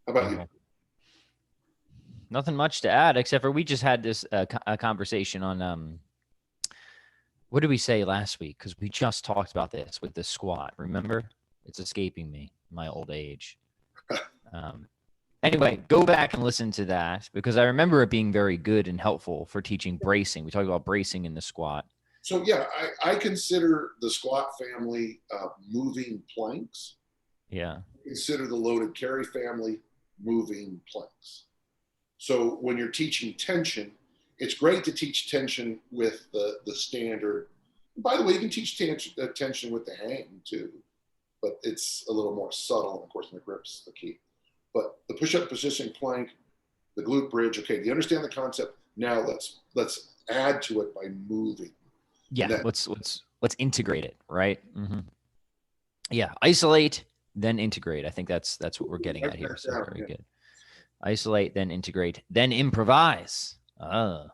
How about you? Nothing much to add, except for we just had this a conversation on what did we say last week? Because we just talked about this with the squat. Remember? It's escaping me, my old age. Anyway, go back and listen to that, because I remember it being very good and helpful for teaching bracing. We talked about bracing in the squat. So yeah, I consider the squat family moving planks. Yeah. I consider the loaded carry family moving planks. So when you're teaching tension, it's great to teach tension with the standard. By the way, you can teach tension with the hang too, but it's a little more subtle. Of course, the grip's the key. But the push-up position plank, the glute bridge. Okay, do you understand the concept? Now let's add to it by moving. Yeah, let's integrate it, right? Mm-hmm. Yeah, isolate, then integrate. I think that's what we're getting at here. So very good. Isolate, then integrate, then improvise. All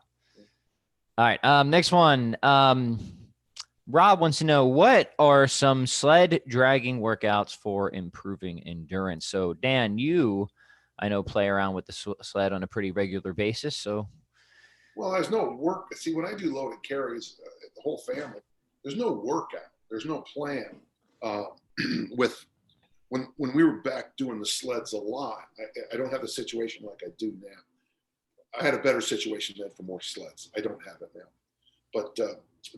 right. Next one. Rob wants to know, what are some sled dragging workouts for improving endurance? So Dan, I know, play around with the sled on a pretty regular basis. So. Well, there's no work. See, when I do loaded carries, the whole family, there's no workout. There's no plan. When we were back doing the sleds a lot, I don't have the situation like I do now. I had a better situation then for more sleds. I don't have it now. But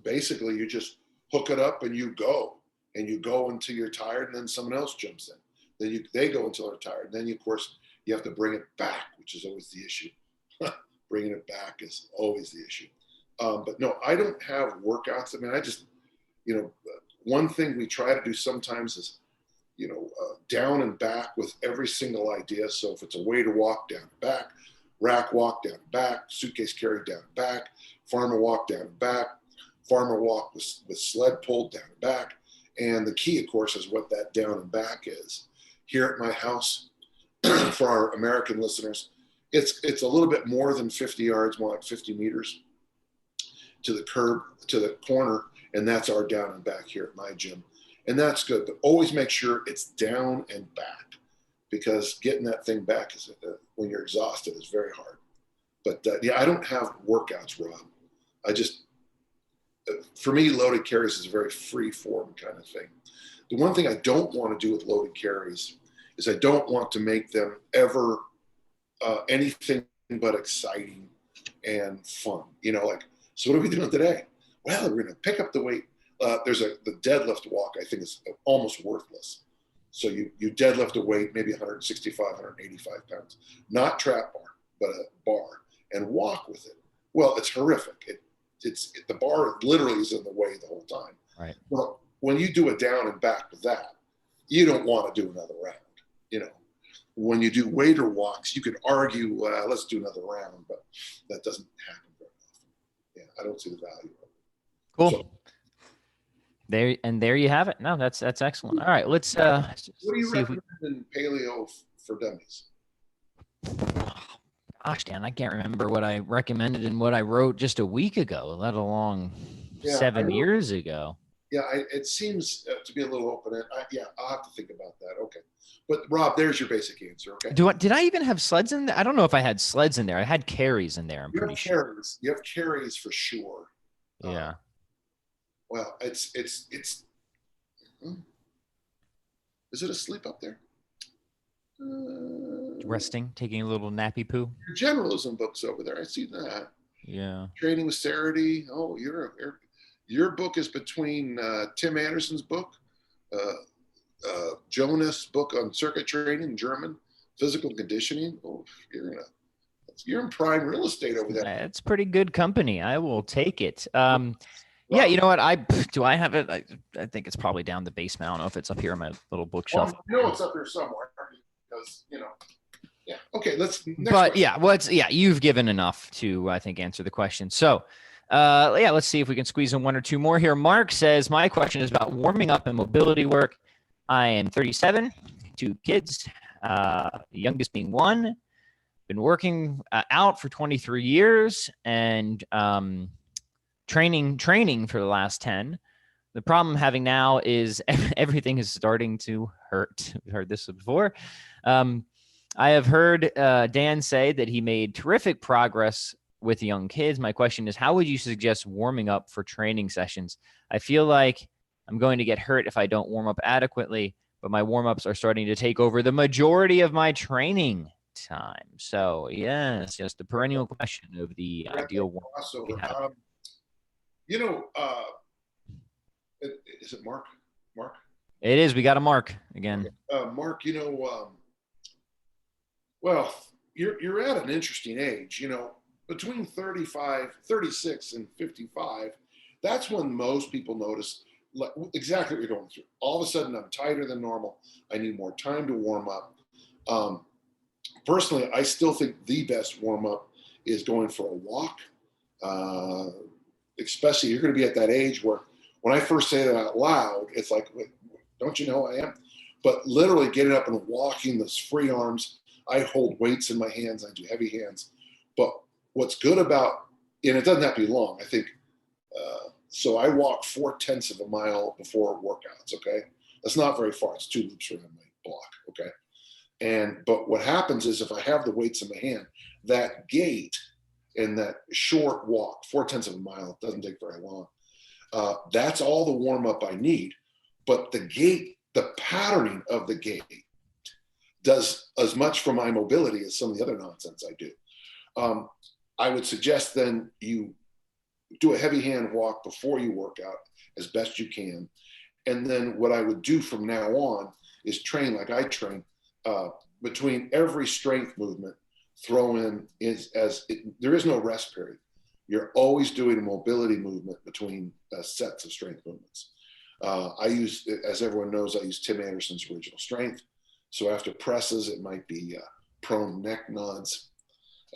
basically, you just hook it up and you go until you're tired, and then someone else jumps in. Then they go until they're tired. And then, of course, you have to bring it back, which is always the issue. Bringing it back is always the issue. But no, I don't have workouts. I mean, I just, one thing we try to do sometimes is, down and back with every single idea. So if it's a way to walk, down and back, rack walk, down and back, suitcase carry, down and back, farmer walk, down and back, farmer walk with sled pulled, down and back. And the key, of course, is what that down and back is. Here at my house, for our American listeners, it's a little bit more than 50 yards, more like 50 meters to the curb, to the corner, and that's our down and back here at my gym. And that's good, but always make sure it's down and back, because getting that thing back is when you're exhausted is very hard. But I don't have workouts, Rob. For me, loaded carries is a very free form kind of thing. The one thing I don't want to do with loaded carries is I don't want to make them ever anything but exciting and fun. So what are we doing today? Well, we're going to pick up the weight. The deadlift walk, I think, is almost worthless. So you deadlift a weight, maybe 165, 185 pounds, not trap bar, but a bar, and walk with it. Well, it's horrific. The bar literally is in the way the whole time. Right. Well, when you do a down and back with that, you don't want to do another round. You know, when you do waiter walks, you could argue, let's do another round, but that doesn't happen very often. Yeah, I don't see the value of it. Cool. So, there you have it. No, that's excellent. All right, let's what do you see recommend in paleo for dummies? Gosh, Dan, I can't remember what I recommended and what I wrote just a week ago, let alone 7 years ago. Yeah, it seems to be a little open. I'll have to think about that. Okay. But Rob, there's your basic answer. Okay. Did I even have sleds in there? I don't know if I had sleds in there. I had carries in there. I'm pretty sure. You have carries for sure. Yeah. Well, it's. Is it asleep up there? Resting, taking a little nappy poo. Your generalism book's over there. I see that. Yeah. Training with Sarity. Oh, your book is between Tim Anderson's book, Jonas' book on circuit training, German, physical conditioning. Oh, you're in prime real estate over there. It's pretty good company. I will take it. Yeah, you know what? I have it? I think it's probably down the basement. I don't know if it's up here on my little bookshelf. Well, it's up here somewhere because, yeah. Okay, you've given enough to, I think, answer the question. So, let's see if we can squeeze in one or two more here. Mark says, my question is about warming up and mobility work. I am 37, 2 kids, the youngest being 1. Been working out for 23 years and training for the last 10. The problem I'm having now is everything is starting to hurt. We've heard this before. I have heard Dan say that he made terrific progress with young kids. My question is, how would you suggest warming up for training sessions? I feel like I'm going to get hurt if I don't warm up adequately, but my warm-ups are starting to take over the majority of my training time. So yes, the perennial question of the ideal warm-up. Is it Mark? Mark? It is. We got a Mark again. Mark, well, you're at an interesting age, between 36 and 55. That's when most people notice exactly what you're going through. All of a sudden, I'm tighter than normal. I need more time to warm up. Personally, I still think the best warm up is going for a walk. Especially you're going to be at that age where when I first say that out loud, it's like, don't you know I am? But literally getting up and walking, those free arms, I hold weights in my hands, I do heavy hands. But what's good about, and it doesn't have to be long, I think, so I walk 0.4 of a mile before workouts, okay? That's not very far, it's 2 loops around my block, okay? But what happens is if I have the weights in my hand, that gait and that short walk, 0.4 of a mile, it doesn't take very long. That's all the warm up I need. But the gait, the patterning of the gait does as much for my mobility as some of the other nonsense I do. I would suggest then you do a heavy hand walk before you work out as best you can. And then what I would do from now on is train like I train between every strength movement. Throw in there is no rest period. You're always doing a mobility movement between sets of strength movements. I use, as everyone knows, I use Tim Anderson's original strength. So after presses, it might be prone neck nods.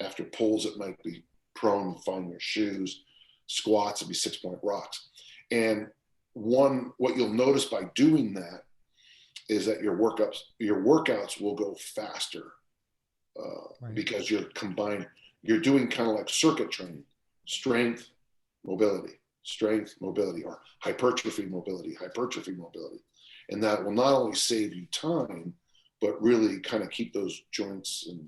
After pulls, it might be prone find your shoes. Squats, it'd be 6-point rocks. And what you'll notice by doing that is that your workouts will go faster. Right. Because you're doing kind of like circuit training, strength, mobility, or hypertrophy, mobility. And that will not only save you time, but really kind of keep those joints and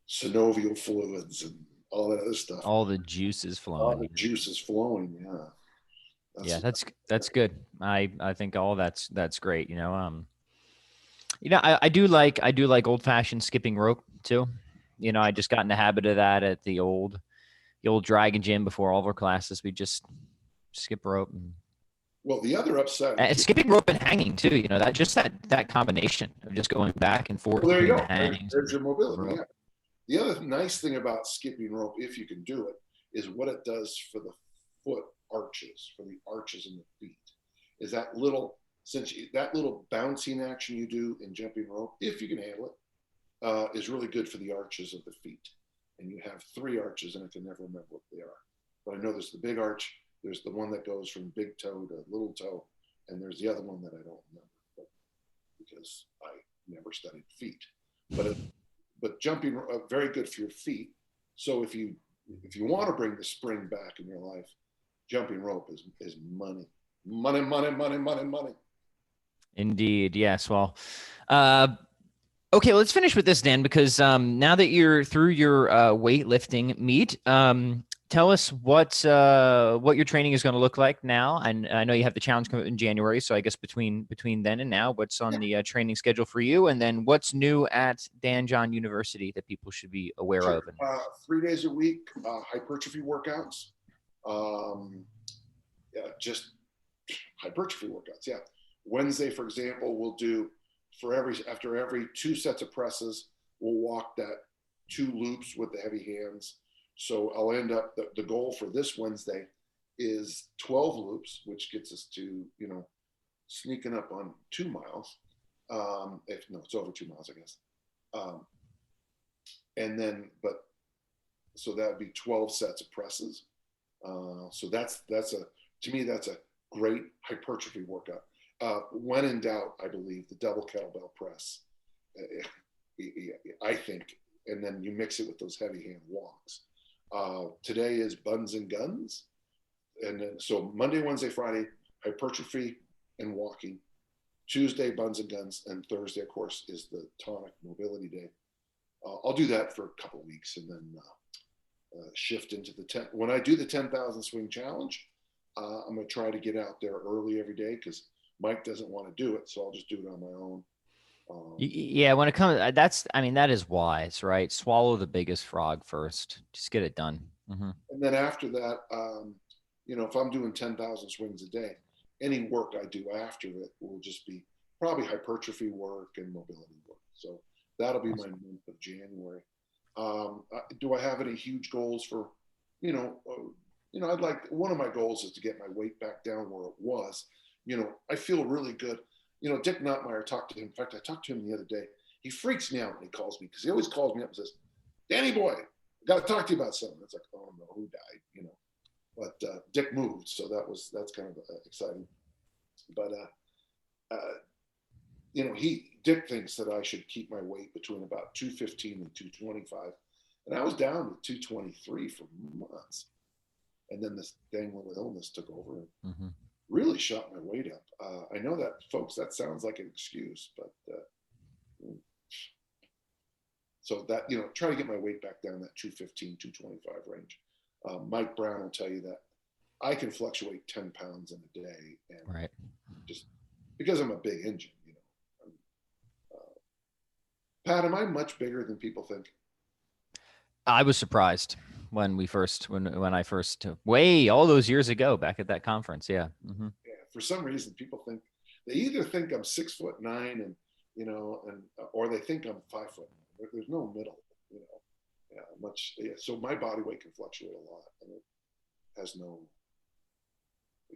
synovial fluids and all that other stuff. All the juices flowing. Yeah. That's good. I think all that's great. I do like old fashioned skipping rope too. I just got in the habit of that at the old the old Dragon Gym before all of our classes. We just skip rope Well, the other upside, and skipping rope and hanging too. You know, that combination of just going back and forth well, there you between the go. hangs. There's your mobility. Rope. Yeah. The other nice thing about skipping rope, if you can do it, is what it does for the foot arches, for the arches in the feet. Is that little that little bouncing action you do in jumping rope, if you can handle it, is really good for the arches of the feet. And you have 3 arches, and I can never remember what they are. But I know there's the big arch, there's the one that goes from big toe to little toe, and there's the other one that I don't remember, because I never studied feet. But jumping, very good for your feet. So if you want to bring the spring back in your life, jumping rope is money. Money, money, money, money, money. Indeed. Yes. Well, okay, let's finish with this, Dan, because now that you're through your weightlifting meet, tell us what your training is going to look like now. And I know you have the challenge coming up in January, so I guess between then and now, what's on the training schedule for you, and then what's new at Dan John University that people should be aware of? 3 days a week, hypertrophy workouts. Just hypertrophy workouts. Yeah. Wednesday, for example, we'll do after every 2 sets of presses, we'll walk that 2 loops with the heavy hands. So I'll end up, the goal for this Wednesday is 12 loops, which gets us to, sneaking up on 2 miles. It's over 2 miles, I guess. And then, so that would be 12 sets of presses. So to me, that's a great hypertrophy workout. When in doubt, I believe the double kettlebell press, I think, and then you mix it with those heavy hand walks. Today is buns and guns. And then, so Monday, Wednesday, Friday, hypertrophy and walking. Tuesday, buns and guns. And Thursday, of course, is the tonic mobility day. I'll do that for a couple of weeks and then shift into when I do the 10,000 swing challenge, I'm going to try to get out there early every day because Mike doesn't want to do it. So I'll just do it on my own. Yeah, when it comes, that is wise, right? Swallow the biggest frog first. Just get it done. Mm-hmm. And then after that, if I'm doing 10,000 swings a day, any work I do after it will just be probably hypertrophy work and mobility work. So that'll be my month of January. Do I have any huge goals for, I'd like, one of my goals is to get my weight back down where it was. I feel really good. Dick Nuttmeyer talked to him. In fact, I talked to him the other day. He freaks me out when he calls me because he always calls me up and says, Danny boy, I got to talk to you about something. It's like, oh no, who died, But Dick moved, so that's kind of exciting. But Dick thinks that I should keep my weight between about 215 and 225, and I was down to 223 for months, and then this thing with illness took over and really shot my weight up. I know that, folks, that sounds like an excuse, but so that try to get my weight back down that 215, 225 range. Mike Brown will tell you that I can fluctuate 10 pounds in a day, and right, just because I'm a big engine, Pat, am I much bigger than people think? I was surprised when I first way all those years ago back at that conference. Yeah. Mm-hmm. Yeah. For some reason, people think they either think I'm 6'9" and or they think I'm 5'9". There's no middle, Yeah, much. Yeah. So my body weight can fluctuate a lot, and it has no.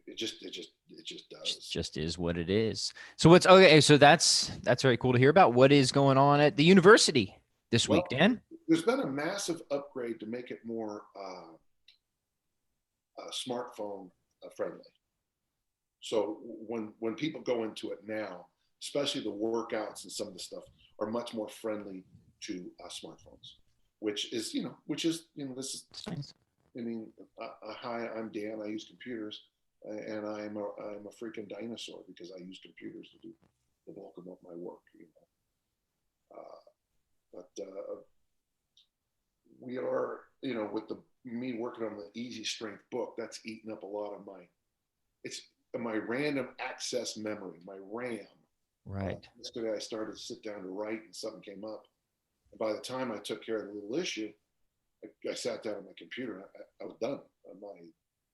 It just does. It just is what it is. So what's okay? So that's very cool to hear about. What is going on at the university this week, Dan? There's been a massive upgrade to make it more smartphone friendly. So when people go into it now, especially the workouts and some of the stuff are much more friendly to smartphones, which is this is. Nice. Hi, I'm Dan. I use computers, and I'm a freaking dinosaur because I use computers to do the bulk of my work. But we are, with me working on the Easy Strength book, that's eaten up a lot of my random access memory, my RAM. Right. Yesterday I started to sit down to write and something came up. And by the time I took care of the little issue, I sat down at my computer and I was done.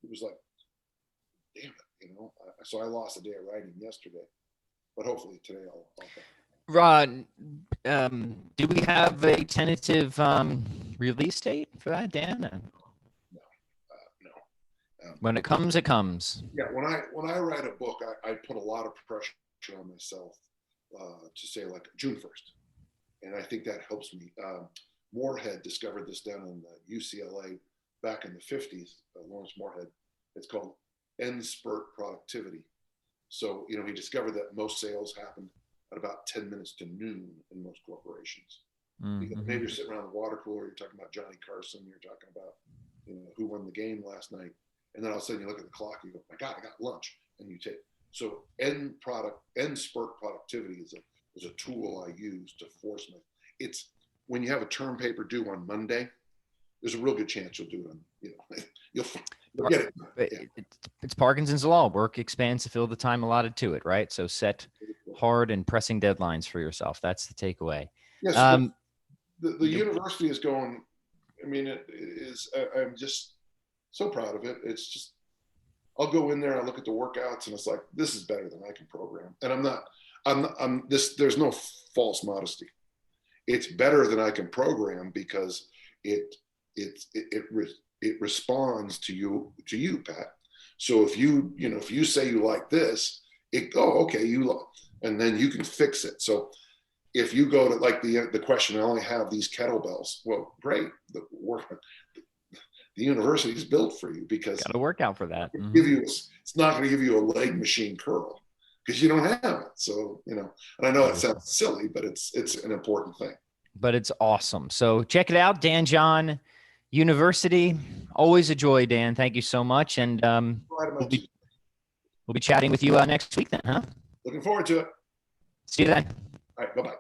It was like, damn it, so I lost a day of writing yesterday, but hopefully today I'll Rod, do we have a tentative release date for that, Dan? No. When it comes, it comes. Yeah, when I write a book, I put a lot of pressure on myself to say like June 1st, and I think that helps me. Moorhead discovered this down in UCLA back in the 50s. Lawrence Moorhead. It's called end spurt productivity. So he discovered that most sales happened at about 10 minutes to noon in most corporations. Because maybe you're sitting around the water cooler, you're talking about Johnny Carson, you're talking about who won the game last night, and then all of a sudden you look at the clock, and you go, my God, I got lunch, and you take. So end spurt productivity is a tool I use to force me. It's when you have a term paper due on Monday, there's a real good chance you'll do it on, you'll get it. Yeah. It's Parkinson's law. Work expands to fill the time allotted to it, right? So set hard and pressing deadlines for yourself. That's the takeaway. Yes. The university is going, I mean, it is, I'm just so proud of it. It's just, I'll go in there, I look at the workouts, and it's like, this is better than I can program. And there's no false modesty. It's better than I can program because it responds to you, Pat. So if you say you like this, okay, and then you can fix it. So if you go to like the question, I only have these kettlebells. Well, great. The university is built for you because got to work out for that. It's not going to give you a leg machine curl because you don't have it. So, and I know it sounds silly, but it's an important thing. But it's awesome. So check it out, Dan John University. Always a joy, Dan. Thank you so much. And we'll be chatting with you next week then, huh? Looking forward to it. See you then. All right. Bye-bye.